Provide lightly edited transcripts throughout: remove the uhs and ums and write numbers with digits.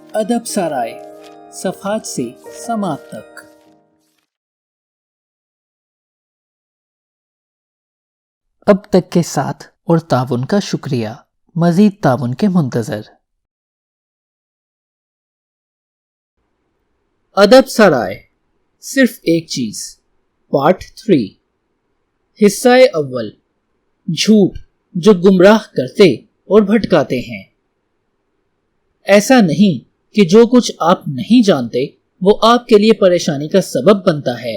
ادب سرائے، صفحات سے سماعت تک۔ اب تک کے ساتھ اور تعاون کا شکریہ، مزید تعاون کے منتظر۔ ادب سرائے، صرف ایک چیز، پارٹ 3، حصہ اول، جھوٹ جو گمراہ کرتے اور بھٹکاتے ہیں۔ ایسا نہیں کہ جو کچھ آپ نہیں جانتے وہ آپ کے لیے پریشانی کا سبب بنتا ہے،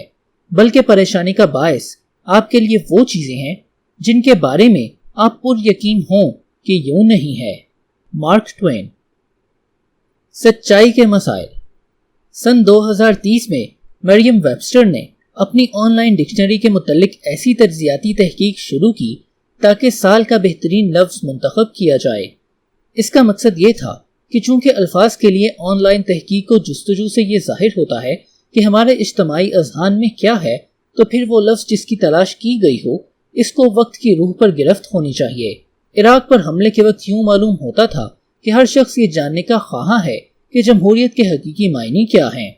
بلکہ پریشانی کا باعث آپ کے لیے وہ چیزیں ہیں جن کے بارے میں آپ پر یقین ہوں کہ یوں نہیں ہے۔ Mark Twain. سچائی کے مسائل۔ سن 2030 میں مریم ویبسٹر نے اپنی آن لائن ڈکشنری کے متعلق ایسی تجزیاتی تحقیق شروع کی تاکہ سال کا بہترین لفظ منتخب کیا جائے۔ اس کا مقصد یہ تھا کہ چونکہ الفاظ کے لیے آن لائن تحقیق و جستجو سے یہ ظاہر ہوتا ہے کہ ہمارے اجتماعی اذہان میں کیا ہے، تو پھر وہ لفظ جس کی تلاش کی گئی ہو اس کو وقت کی روح پر گرفت ہونی چاہیے۔ عراق پر حملے کے وقت یوں معلوم ہوتا تھا کہ ہر شخص یہ جاننے کا خواہاں ہے کہ جمہوریت کے حقیقی معنی کیا ہیں۔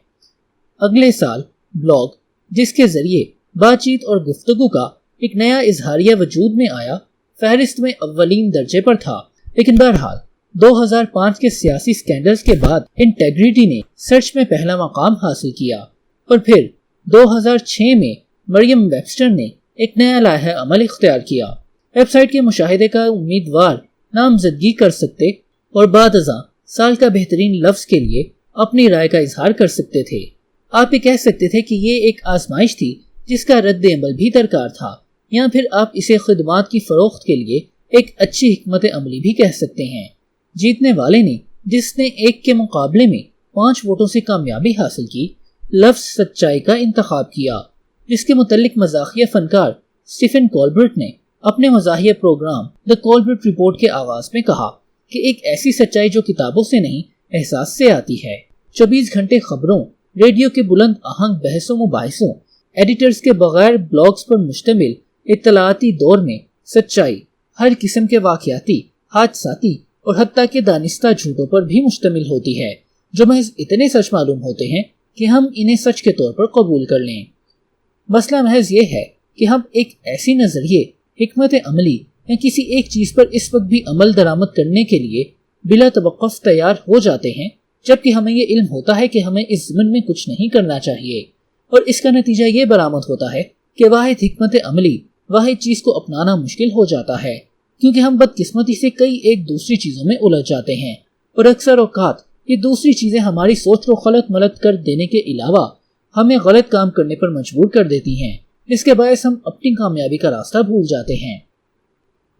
اگلے سال بلاگ، جس کے ذریعے بات چیت اور گفتگو کا ایک نیا اظہاریہ وجود میں آیا، فہرست میں اولین درجے پر تھا، لیکن بہرحال 2005 کے سیاسی سکینڈلز کے بعد انٹیگریٹی نے سرچ میں پہلا مقام حاصل کیا، اور پھر 2006 میں مریم ویبسٹر نے ایک نیا لائحہ عمل اختیار کیا۔ ویب سائٹ کے مشاہدے کا امیدوار نامزدگی کر سکتے اور بعد ازاں سال کا بہترین لفظ کے لیے اپنی رائے کا اظہار کر سکتے تھے۔ آپ یہ کہہ سکتے تھے کہ یہ ایک آزمائش تھی جس کا رد عمل بھی درکار تھا، یا پھر آپ اسے خدمات کی فروخت کے لیے ایک اچھی حکمت عملی بھی کہہ سکتے ہیں۔ جیتنے والے نے، جس نے ایک کے مقابلے میں 5 ووٹوں سے کامیابی حاصل کی، لفظ سچائی کا انتخاب کیا، جس کے متعلق مزاحیہ فنکار سٹیفن کولبرٹ نے اپنے مزاحیہ پروگرام دی کولبرٹ رپورٹ کے آغاز میں کہا کہ ایک ایسی سچائی جو کتابوں سے نہیں احساس سے آتی ہے۔ 24 گھنٹے خبروں، ریڈیو کے بلند آہنگ بحثوں مباحثوں، ایڈیٹرز کے بغیر بلاگز پر مشتمل اطلاعاتی دور میں سچائی ہر قسم کے واقعاتی، حادثاتی اور حتیٰ کہ دانستہ جھوٹوں پر بھی مشتمل ہوتی ہے، جو محض اتنے سچ معلوم ہوتے ہیں کہ ہم انہیں سچ کے طور پر قبول کر لیں۔ مسئلہ محض یہ ہے کہ ہم ایک ایسی نظریے، حکمت عملی یا کسی ایک چیز پر اس وقت بھی عمل درآمد کرنے کے لیے بلا توقف تیار ہو جاتے ہیں جبکہ ہمیں یہ علم ہوتا ہے کہ ہمیں اس ضمن میں کچھ نہیں کرنا چاہیے، اور اس کا نتیجہ یہ برآمد ہوتا ہے کہ واحد حکمت عملی، واحد چیز کو اپنانا مشکل ہو جاتا ہے، کیونکہ ہم بدقسمتی سے کئی ایک دوسری چیزوں میں الجھ جاتے ہیں، اور اکثر اوقات یہ دوسری چیزیں ہماری سوچ کو خلط ملط کر دینے کے علاوہ ہمیں غلط کام کرنے پر مجبور کر دیتی ہیں، جس کے باعث ہم اپنی کامیابی کا راستہ بھول جاتے ہیں۔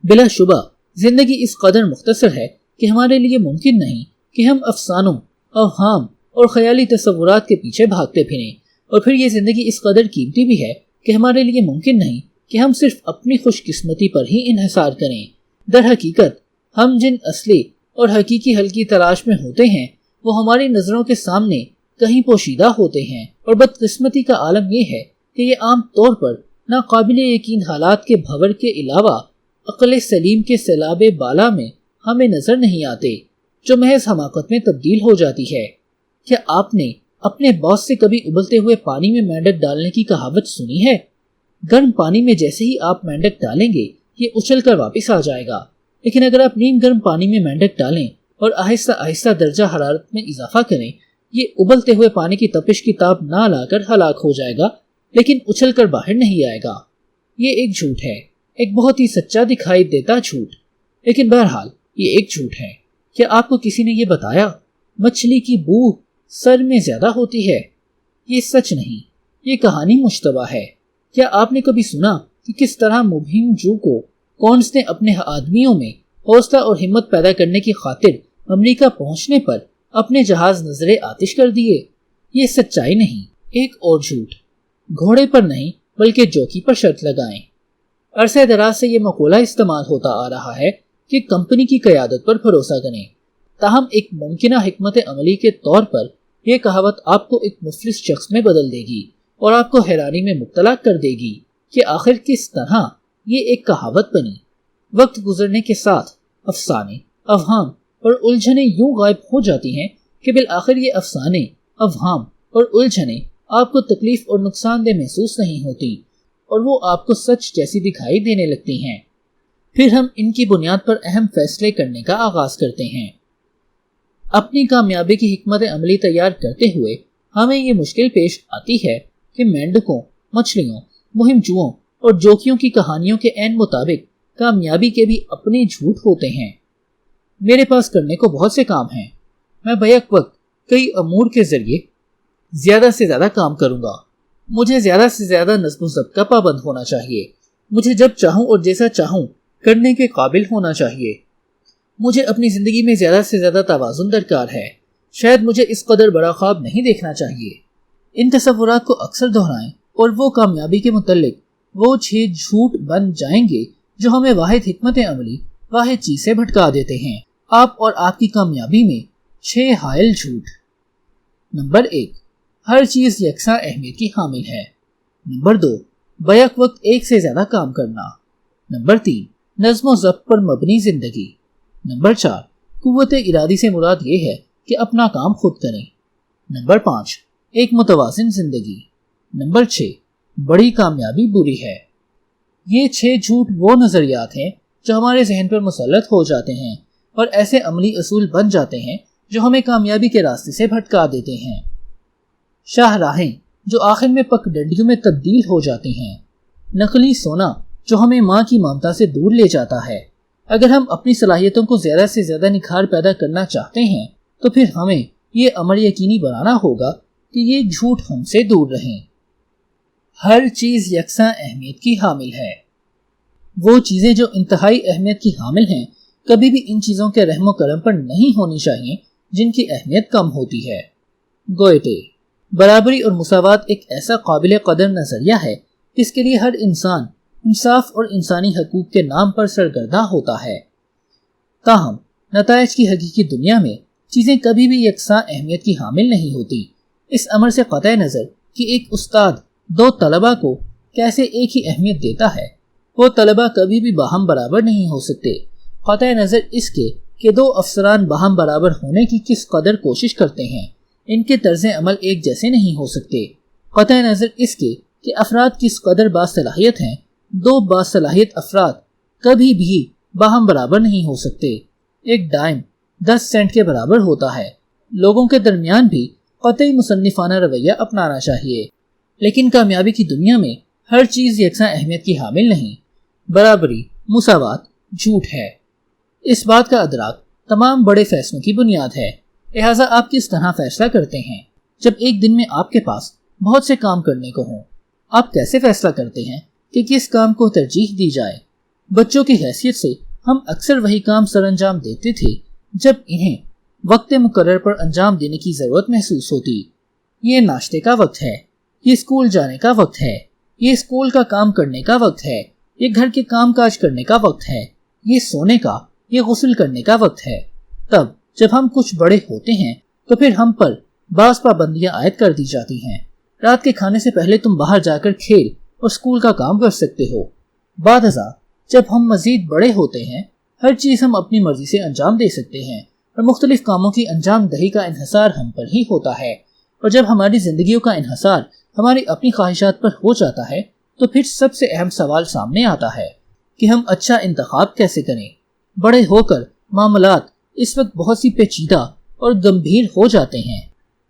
بلا شبہ زندگی اس قدر مختصر ہے کہ ہمارے لیے ممکن نہیں کہ ہم افسانوں، اوہام اور خیالی تصورات کے پیچھے بھاگتے پھریں، اور پھر یہ زندگی اس قدر قیمتی بھی ہے کہ ہمارے لیے ممکن نہیں کہ ہم صرف اپنی خوش قسمتی پر ہی انحصار کریں۔ در حقیقت ہم جن اصلی اور حقیقی حل کی تلاش میں ہوتے ہیں وہ ہماری نظروں کے سامنے کہیں پوشیدہ ہوتے ہیں، اور بدقسمتی کا عالم یہ ہے کہ یہ عام طور پر ناقابل یقین حالات کے بھور کے علاوہ عقل سلیم کے سیلاب بالا میں ہمیں نظر نہیں آتے، جو محض حماقت میں تبدیل ہو جاتی ہے۔ کیا آپ نے اپنے باس سے کبھی ابلتے ہوئے پانی میں مینڈک ڈالنے کی کہاوت سنی ہے؟ گرم پانی میں جیسے ہی آپ مینڈک ڈالیں گے یہ اچھل کر واپس آ جائے گا، لیکن اگر آپ نیم گرم پانی میں مینڈک ڈالیں اور آہستہ آہستہ درجہ حرارت میں اضافہ کریں، یہ ابلتے ہوئے پانی کی تپش کی تاب نہ لا کر ہلاک ہو جائے گا، لیکن اچھل کر باہر نہیں آئے گا۔ یہ ایک جھوٹ ہے، ایک بہت ہی سچا دکھائی دیتا جھوٹ، لیکن بہرحال یہ ایک جھوٹ ہے۔ کیا آپ کو کسی نے یہ بتایا مچھلی کی بو سر میں زیادہ ہوتی ہے؟ یہ سچ نہیں، یہ کہانی مشتبہ ہے۔ کیا آپ نے کبھی سنا کہ کس طرح مبہم جو کو کونس نے اپنے آدمیوں میں حوصلہ اور ہمت پیدا کرنے کی خاطر امریکہ پہنچنے پر اپنے جہاز نظر آتش کر دیے؟ یہ سچائی نہیں، ایک اور جھوٹ۔ گھوڑے پر نہیں بلکہ جوکی پر شرط لگائیں۔ عرصہ دراز سے یہ مقولہ استعمال ہوتا آ رہا ہے کہ کمپنی کی قیادت پر بھروسہ کریں، تاہم ایک ممکنہ حکمت عملی کے طور پر یہ کہاوت آپ کو ایک مفلس شخص میں بدل دے گی اور آپ کو حیرانی میں مبتلا کر دے گی کہ آخر کس طرح یہ ایک کہاوت بنی۔ وقت گزرنے کے ساتھ افسانے، اوہام اور الجھنیں یوں غائب ہو جاتی ہیں کہ بالآخر یہ افسانے، اوہام اور الجھنیں آپ کو تکلیف اور نقصان دہ محسوس نہیں ہوتی اور وہ آپ کو سچ جیسی دکھائی دینے لگتی ہیں۔ پھر ہم ان کی بنیاد پر اہم فیصلے کرنے کا آغاز کرتے ہیں۔ اپنی کامیابی کی حکمت عملی تیار کرتے ہوئے ہمیں یہ مشکل پیش آتی ہے کہ مینڈکوں، مچھلیوں، مہم جوؤں اور جوکیوں کی کہانیوں کے عین مطابق کامیابی کے بھی اپنے جھوٹ ہوتے ہیں۔ میرے پاس کرنے کو بہت سے کام ہیں، میں بیک وقت کئی امور کے ذریعے زیادہ سے زیادہ کام کروں گا۔ مجھے زیادہ سے زیادہ نظم و ضبط کا پابند ہونا چاہیے۔ مجھے جب چاہوں اور جیسا چاہوں کرنے کے قابل ہونا چاہیے۔ مجھے اپنی زندگی میں زیادہ سے زیادہ توازن درکار ہے۔ شاید مجھے اس قدر بڑا خواب نہیں دیکھنا چاہیے۔ ان تصورات کو اکثر دہرائیں اور وہ کامیابی کے متعلق وہ 6 جھوٹ بن جائیں گے جو ہمیں واحد حکمت عملی، واحد چیز سے بھٹکا دیتے ہیں۔ آپ اور آپ کی کامیابی میں 6 حائل جھوٹ۔ نمبر 1، ہر چیز یکساں اہمیت کی حامل ہے۔ نمبر 2، بیک وقت ایک سے زیادہ کام کرنا۔ نمبر 3، نظم و ضبط پر مبنی زندگی۔ نمبر 4، قوت ارادی سے مراد یہ ہے کہ اپنا کام خود کریں۔ نمبر 5، ایک متوازن زندگی۔ نمبر 6، بڑی کامیابی بری ہے۔ یہ 6 جھوٹ وہ نظریات ہیں جو ہمارے ذہن پر مسلط ہو جاتے ہیں اور ایسے عملی اصول بن جاتے ہیں جو ہمیں کامیابی کے راستے سے بھٹکا دیتے ہیں۔ شاہراہیں جو آخر میں پک ڈنڈیوں میں تبدیل ہو جاتی ہیں۔ نقلی سونا جو ہمیں ماں کی ممتا سے دور لے جاتا ہے۔ اگر ہم اپنی صلاحیتوں کو زیادہ سے زیادہ نکھار پیدا کرنا چاہتے ہیں تو پھر ہمیں یہ امر یقینی بنانا ہوگا کہ یہ جھوٹ ہم سے دور رہیں۔ ہر چیز یکساں اہمیت کی حامل ہے۔ وہ چیزیں جو انتہائی اہمیت کی حامل ہیں کبھی بھی ان چیزوں کے رحم و کرم پر نہیں ہونی چاہیے جن کی اہمیت کم ہوتی ہے۔ گوئٹے۔ برابری اور مساوات ایک ایسا قابل قدر نظریہ ہے جس کے لیے ہر انسان انصاف اور انسانی حقوق کے نام پر سرگرداں ہوتا ہے۔ تاہم نتائج کی حقیقی دنیا میں چیزیں کبھی بھی یکساں اہمیت کی حامل نہیں ہوتی۔ اس امر سے قطع نظر کہ ایک استاد 2 طلبہ کو کیسے ایک ہی اہمیت دیتا ہے، وہ طلبہ کبھی بھی باہم برابر نہیں ہو سکتے، قطع نظر اس کے کہ 2 افسران باہم برابر ہونے کی کس قدر کوشش کرتے ہیں، ان کے طرز عمل ایک جیسے نہیں ہو سکتے، قطع نظر اس کے کہ افراد کس قدر باصلاحیت ہیں، 2 باصلاحیت افراد کبھی بھی باہم برابر نہیں ہو سکتے۔ ایک ڈائم 10 سینٹ کے برابر ہوتا ہے۔ لوگوں کے درمیان بھی قطعی مصنفانہ رویہ اپنانا چاہیے، لیکن کامیابی کی دنیا میں ہر چیز یکساں اہمیت کی حامل نہیں۔ برابری، مساوات جھوٹ ہے۔ اس بات کا ادراک تمام بڑے فیصلوں کی بنیاد ہے۔ لہٰذا آپ کس طرح فیصلہ کرتے ہیں جب ایک دن میں آپ کے پاس بہت سے کام کرنے کو ہوں؟ آپ کیسے فیصلہ کرتے ہیں کہ کس کام کو ترجیح دی جائے؟ بچوں کی حیثیت سے ہم اکثر وہی کام سر انجام دیتے تھے جب انہیں وقت مقرر پر انجام دینے کی ضرورت محسوس ہوتی۔ یہ ناشتے کا وقت ہے، یہ اسکول جانے کا وقت ہے، یہ اسکول کا کام کرنے کا وقت ہے، یہ گھر کے کام کاج کرنے کا وقت ہے، یہ سونے کا، یہ غسل کرنے کا وقت ہے۔ تب جب ہم کچھ بڑے ہوتے ہیں تو پھر ہم پر بعض پابندیاں عائد کر دی جاتی ہیں۔ رات کے کھانے سے پہلے تم باہر جا کر کھیل اور اسکول کا کام کر سکتے ہو۔ بعد ازاں جب ہم مزید بڑے ہوتے ہیں ہر چیز ہم اپنی مرضی سے انجام دے سکتے ہیں اور مختلف کاموں کی انجام دہی کا انحصار ہم پر ہی ہوتا ہے، اور جب ہماری زندگیوں کا انحصار ہماری اپنی خواہشات پر ہو جاتا ہے تو پھر سب سے اہم سوال سامنے آتا ہے کہ ہم اچھا انتخاب کیسے کریں۔ بڑے ہو کر معاملات اس وقت بہت سی پیچیدہ اور گمبھیر ہو جاتے ہیں۔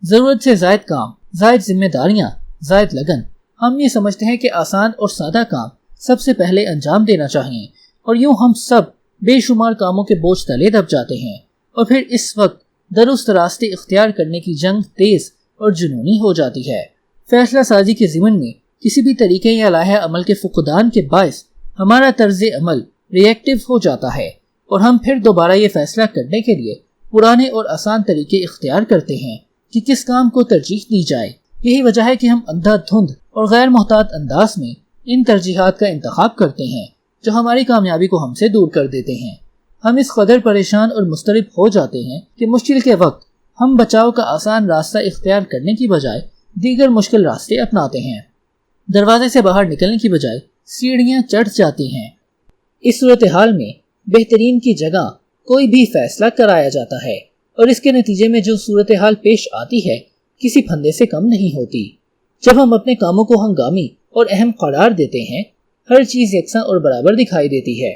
ضرورت سے زائد کام، زائد ذمہ داریاں، زائد لگن۔ ہم یہ سمجھتے ہیں کہ آسان اور سادہ کام سب سے پہلے انجام دینا چاہیے، اور یوں ہم سب بے شمار کاموں کے بوجھ تلے دب جاتے ہیں، اور پھر اس وقت درست راستے اختیار کرنے کی جنگ تیز اور جنونی ہو جاتی ہے۔ فیصلہ سازی کے ضمن میں کسی بھی طریقے یا لائحہ عمل کے فقدان کے باعث ہمارا طرز عمل ری ایکٹیو ہو جاتا ہے، اور ہم پھر دوبارہ یہ فیصلہ کرنے کے لیے پرانے اور آسان طریقے اختیار کرتے ہیں کہ کس کام کو ترجیح دی جائے۔ یہی وجہ ہے کہ ہم اندھا دھند اور غیر محتاط انداز میں ان ترجیحات کا انتخاب کرتے ہیں جو ہماری کامیابی کو ہم سے دور کر دیتے ہیں۔ ہم اس قدر پریشان اور مضطرب ہو جاتے ہیں کہ مشکل کے وقت ہم بچاؤ کا آسان راستہ اختیار کرنے کی بجائے دیگر مشکل راستے اپناتے ہیں۔ دروازے سے باہر نکلنے کی بجائے سیڑھیاں چڑھ جاتی ہیں۔ اس صورتحال میں بہترین کی جگہ کوئی بھی فیصلہ کرایا جاتا ہے، اور اس کے نتیجے میں جو صورتحال پیش آتی ہے کسی پھندے سے کم نہیں ہوتی۔ جب ہم اپنے کاموں کو ہنگامی اور اہم قرار دیتے ہیں، ہر چیز یکساں اور برابر دکھائی دیتی ہے،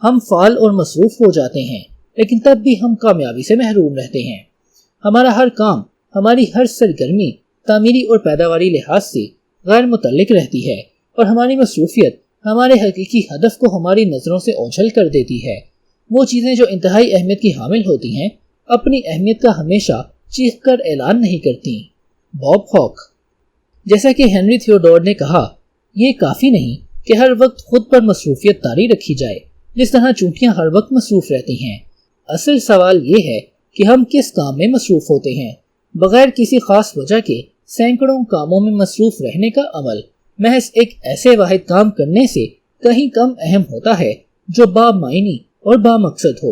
ہم فعال اور مصروف ہو جاتے ہیں، لیکن تب بھی ہم کامیابی سے محروم رہتے ہیں۔ ہمارا ہر کام، ہماری ہر سرگرمی تعمیری اور پیداواری لحاظ سے غیر متعلق رہتی ہے، اور ہماری مصروفیت ہمارے حقیقی ہدف کو ہماری نظروں سے اوجھل کر دیتی ہے۔ وہ چیزیں جو انتہائی اہمیت کی حامل ہوتی ہیں اپنی اہمیت کا ہمیشہ چیخ کر اعلان نہیں کرتی۔ باب ہاک۔ جیسا کہ ہنری تھیوڈور نے کہا، یہ کافی نہیں کہ ہر وقت خود پر مصروفیت طاری رکھی جائے جس طرح چونٹیاں ہر وقت مصروف رہتی ہیں۔ اصل سوال یہ ہے کہ ہم کس کام میں مصروف ہوتے ہیں۔ بغیر کسی خاص وجہ کے سینکڑوں کاموں میں مصروف رہنے کا عمل محض ایک ایسے واحد کام کرنے سے کہیں کم اہم ہوتا ہے جو بامعنی اور بامقصد ہو۔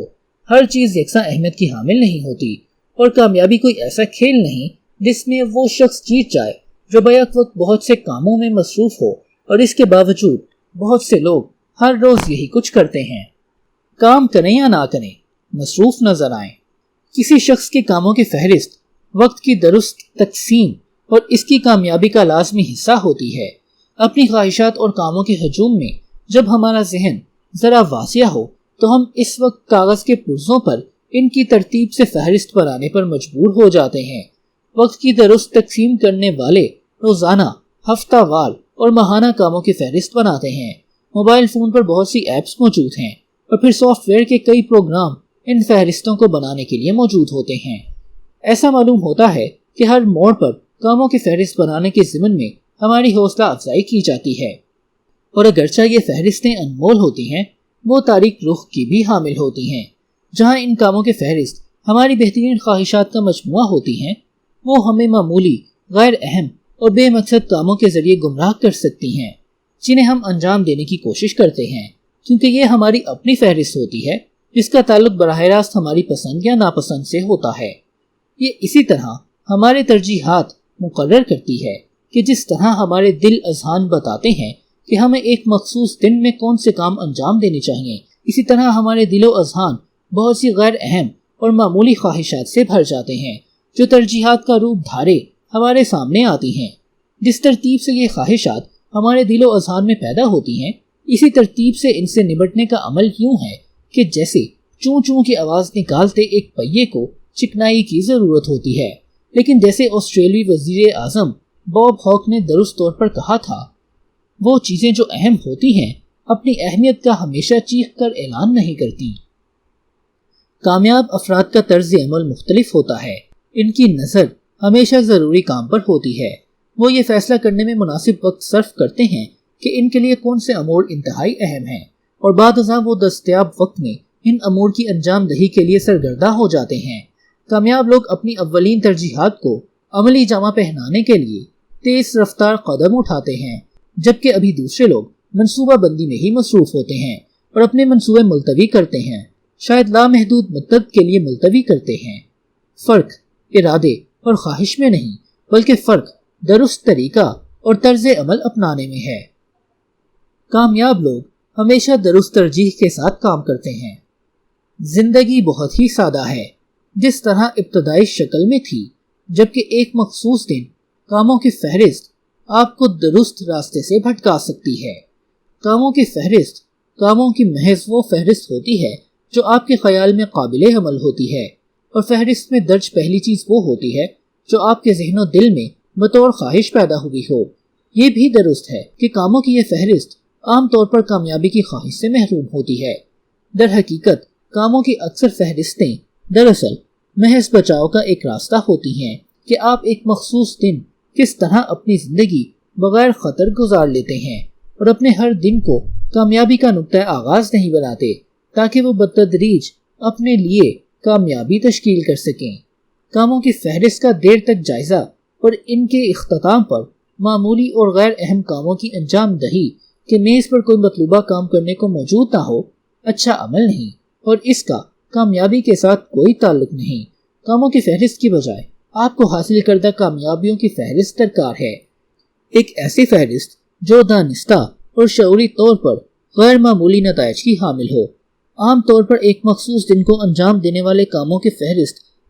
ہر چیز یکساں اہمیت کی حامل نہیں ہوتی، اور کامیابی کوئی ایسا کھیل نہیں جس میں وہ شخص جیت جائے جو بیک وقت بہت سے کاموں میں مصروف ہو، اور اس کے باوجود بہت سے لوگ ہر روز یہی کچھ کرتے ہیں۔ کام کریں یا نہ کریں، مصروف نظر آئیں۔ کسی شخص کے کاموں کی فہرست وقت کی درست تقسیم اور اس کی کامیابی کا لازمی حصہ ہوتی ہے۔ اپنی خواہشات اور کاموں کے ہجوم میں جب ہمارا ذہن ذرا واسع ہو تو ہم اس وقت کاغذ کے پرزوں پر ان کی ترتیب سے فہرست بنانے پر مجبور ہو جاتے ہیں۔ وقت کی درست تقسیم کرنے والے روزانہ، ہفتہ وار اور ماہانہ کاموں کی فہرست بناتے ہیں۔ موبائل فون پر بہت سی ایپس موجود ہیں، اور پھر سافٹ ویئر کے کئی پروگرام ان فہرستوں کو بنانے کے لیے موجود ہوتے ہیں۔ ایسا معلوم ہوتا ہے کہ ہر موڑ پر کاموں کی فہرست بنانے کے ضمن میں ہماری حوصلہ افزائی کی جاتی ہے، اور اگرچہ یہ فہرستیں انمول ہوتی ہیں، وہ تاریک رخ کی بھی حامل ہوتی ہیں۔ جہاں ان کاموں کی فہرست ہماری بہترین خواہشات کا مجموعہ ہوتی ہیں، وہ ہمیں معمولی، غیر اہم اور بے مقصد کاموں کے ذریعے گمراہ کر سکتی ہیں جنہیں ہم انجام دینے کی کوشش کرتے ہیں، کیونکہ یہ ہماری اپنی فہرست ہوتی ہے جس کا تعلق براہ راست ہماری پسند یا ناپسند سے ہوتا ہے۔ یہ اسی طرح ہمارے ترجیحات مقرر کرتی ہے کہ جس طرح ہمارے دل اذہان بتاتے ہیں کہ ہمیں ایک مخصوص دن میں کون سے کام انجام دینے چاہیے، اسی طرح ہمارے دل و اذہان بہت سی غیر اہم اور معمولی خواہشات سے بھر جاتے ہیں جو ترجیحات کا روپ دھارے ہمارے سامنے آتی ہیں۔ جس ترتیب سے یہ خواہشات ہمارے دل و اذہان میں پیدا ہوتی ہیں، اسی ترتیب سے ان سے نمٹنے کا عمل یوں ہے کہ جیسے چوں چوں کی آواز نکالتے ایک پہیے کو چکنائی کی ضرورت ہوتی ہے، لیکن جیسے آسٹریلوی وزیر اعظم باب ہاک نے درست طور پر کہا تھا، وہ چیزیں جو اہم ہوتی ہیں اپنی اہمیت کا ہمیشہ چیخ کر اعلان نہیں کرتی۔ کامیاب افراد کا طرز عمل مختلف ہوتا ہے۔ ان کی نظر ہمیشہ ضروری کام پر ہوتی ہے۔ وہ یہ فیصلہ کرنے میں مناسب وقت صرف کرتے ہیں کہ ان کے لیے کون سے امور انتہائی اہم ہیں، اور بعد ازاں وہ دستیاب وقت میں ان امور کی انجام دہی کے لیے سرگرداں ہو جاتے ہیں۔ کامیاب لوگ اپنی اولین ترجیحات کو عملی جامہ پہنانے کے لیے تیز رفتار قدم اٹھاتے ہیں، جبکہ ابھی دوسرے لوگ منصوبہ بندی میں ہی مصروف ہوتے ہیں اور اپنے منصوبے ملتوی کرتے ہیں، شاید لامحدود مدت کے لیے ملتوی کرتے ہیں۔ فرق ارادے اور خواہش میں نہیں، بلکہ فرق درست طریقہ اور طرز عمل اپنانے میں ہے۔ کامیاب لوگ ہمیشہ درست ترجیح کے ساتھ کام کرتے ہیں۔ زندگی بہت ہی سادہ ہے، جس طرح ابتدائی شکل میں تھی، جبکہ ایک مخصوص دن کاموں کی فہرست آپ کو درست راستے سے بھٹکا سکتی ہے۔ کاموں کی فہرست کاموں کی محض وہ فہرست ہوتی ہے جو آپ کے خیال میں قابل عمل ہوتی ہے، اور فہرست میں درج پہلی چیز وہ ہوتی ہے جو آپ کے ذہن و دل میں بطور خواہش پیدا ہوئی ہو۔ یہ بھی درست ہے کہ کاموں کی یہ فہرست عام طور پر کامیابی کی خواہش سے محروم ہوتی ہے۔ در حقیقت کاموں کی اکثر فہرستیں دراصل محض بچاؤ کا ایک راستہ ہوتی ہیں کہ آپ ایک مخصوص دن کس طرح اپنی زندگی بغیر خطر گزار لیتے ہیں، اور اپنے ہر دن کو کامیابی کا نقطہ آغاز نہیں بناتے تاکہ وہ بتدریج اپنے لیے کامیابی تشکیل کر سکیں۔ کاموں کی فہرست کا دیر تک جائزہ اور ان کے اختتام پر معمولی اور غیر اہم کاموں کی انجام دہی کہ میز پر کوئی مطلوبہ کام کرنے کو موجود نہ ہو اچھا عمل نہیں، اور اس کا کامیابی کے ساتھ کوئی تعلق نہیں۔ کاموں کی فہرست کی بجائے آپ کو حاصل کردہ کامیابیوں کی فہرست درکار ہے، ایک ایسی فہرست جو دانستہ اور شعوری طور پر غیر معمولی نتائج کی حامل ہو۔ عام طور پر ایک مخصوص دن کو انجام دینے والے کاموں کی فہرست